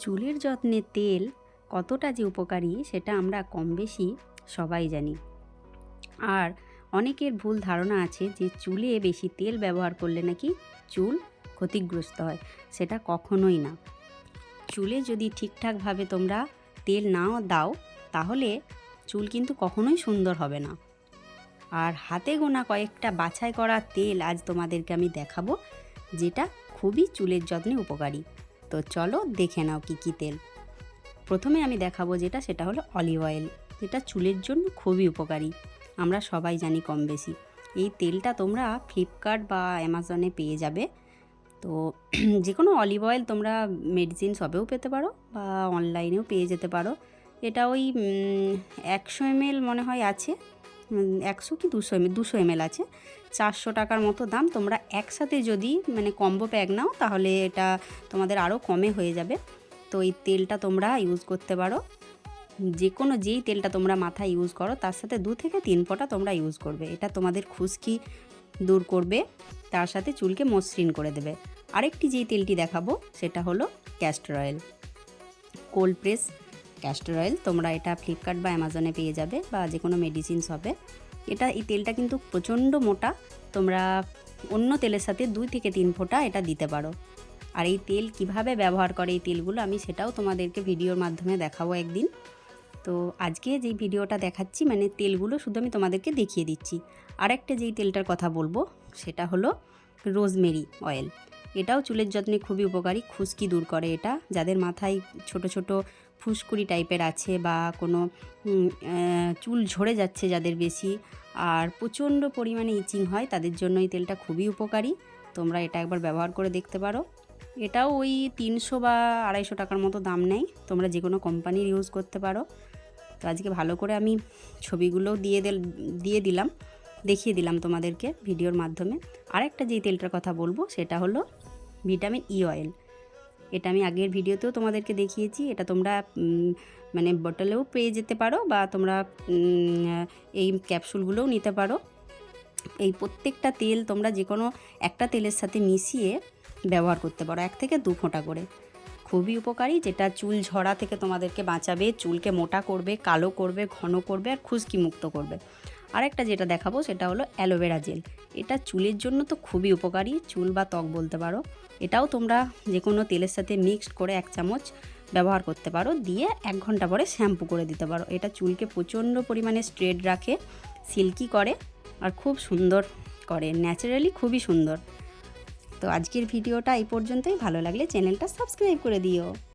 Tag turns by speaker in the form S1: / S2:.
S1: চুলের যত্নে তেল কতটা যে উপকারী সেটা আমরা কম বেশি সবাই জানি। আর অনেকের ভুল ধারণা আছে যে চুলে বেশি তেল ব্যবহার করলে নাকি চুল ক্ষতিগ্রস্ত হয়। সেটা কখনোই না। চুলে যদি ঠিকঠাকভাবে তোমরা তেল নাও দাও তাহলে চুল কিন্তু কখনোই সুন্দর হবে না। আর হাতে গোনা কয়েকটা বাছাই করা তেল আজ তোমাদেরকে আমি দেখাবো, যেটা খুবই চুলের যত্নে উপকারী। তো চলো দেখে নাও কী কী তেল। প্রথমে আমি দেখাবো সেটা হলো অলিভ অয়েল, যেটা চুলের জন্য খুবই উপকারী। আমরা সবাই জানি কম বেশি। এই তেলটা তোমরা ফ্লিপকার্ট বা অ্যামাজনে পেয়ে যাবে। তো যে কোনো অলিভ অয়েল তোমরা মেডিসিন শপেও পেতে পারো বা অনলাইনেও পেয়ে যেতে পারো। এটা ওই 100 ml মনে হয় আছে, 100 কি 200 ml আছে, 400 টাকার মতো দাম। তোমরা একসাথে যদি কম্বো প্যাক নাও তাহলে এটা তোমাদের আরও কমে হয়ে যাবে। তো এই তেলটা তোমরা ইউজ করতে পারো। যেই তেলটা তোমরা মাথায় ইউজ করো তার সাথে 2 থেকে 3 ফোঁটা তোমরা ইউজ করবে। এটা তোমাদের খুশকি দূর করবে, তার সাথে চুলকে মসৃণ করে দেবে। আরেকটি যেই তেলটি দেখাবো সেটা হলো castor oil, cold press castor oil. তোমরা এটা ফ্লিপকার্ট বা অ্যামাজনে পেয়ে যাবে বা যে কোনো মেডিসিন শপে। এই তেলটা কিন্তু প্রচণ্ড মোটা। তোমরা অন্য তেলের সাথে 2 থেকে 3 ফোঁটা এটা দিতে পারো। আর এই তেল কিভাবে ব্যবহার করে এই তেলগুলো আমি সেটাও তোমাদেরকে ভিডিওর মাধ্যমে দেখাবো একদিন। তো আজকে যেই ভিডিওটা দেখাচ্ছি তেলগুলো শুধু আমি তোমাদেরকে দেখিয়ে দিচ্ছি। আরেকটা যেই তেলটার কথা বলবো সেটা হলো রোজমেরি অয়েল। এটাও চুলের যত্নে খুবই উপকারী, খুশকি দূর করে এটা। যাদের মাথায় ছোট ছোট ফুসকুড়ি টাইপের আছে বা কোনো চুল ঝরে যাচ্ছে যাদের বেশি, আর প্রচণ্ড পরিমাণে ইচিং হয়, তাদের জন্য এই তেলটা খুবই উপকারী। তোমরা এটা একবার ব্যবহার করে দেখতে পারো। এটাও ওই 300 বা 250 টাকার মতো দাম নেয়। তোমরা যে কোনো কোম্পানির ইউজ করতে পারো। তো আজকে ভালো করে আমি ছবিগুলোও দিয়ে দিলাম, দেখিয়ে দিলাম তোমাদেরকে ভিডিওর মাধ্যমে। আরেকটা যেই তেলটার কথা বলবো সেটা হলো ভিটামিন ই অয়েল। এটা আমি আগের ভিডিওতেও তোমাদেরকে দেখিয়েছি। এটা তোমরা বটলেও পেয়ে যেতে পারো বা তোমরা এই ক্যাপসুলগুলোও নিতে পারো। এই প্রত্যেকটা তেল তোমরা যে কোনো একটা তেলের সাথে মিশিয়ে ব্যবহার করতে পারো, 1 থেকে 2 ফোঁটা করে। খুবই উপকারী, যেটা চুল ঝরা থেকে তোমাদেরকে বাঁচাবে, চুলকে মোটা করবে, কালো করবে, ঘন করবে আর খুশকি মুক্ত করবে। আরেকটা যেটা দেখাবো সেটা হলো অ্যালোভেরা জেল। এটা চুলের জন্য তো খুবই উপকারী, চুল বা ত্বক বলতে পারো। এটাও তোমরা যে কোনো তেলের সাথে মিক্সড করে 1 চামচ ব্যবহার করতে পারো, দিয়ে 1 ঘন্টা পরে শ্যাম্পু করে দিতে পারো। এটা চুলকে প্রচণ্ড পরিমাণে স্ট্রেট রাখে, সিল্কি করে আর খুব সুন্দর করে, ন্যাচারালি খুবই সুন্দর। তো আজকের ভিডিওটা এই পর্যন্তই। ভালো লাগলে চ্যানেলটা সাবস্ক্রাইব করে দিও।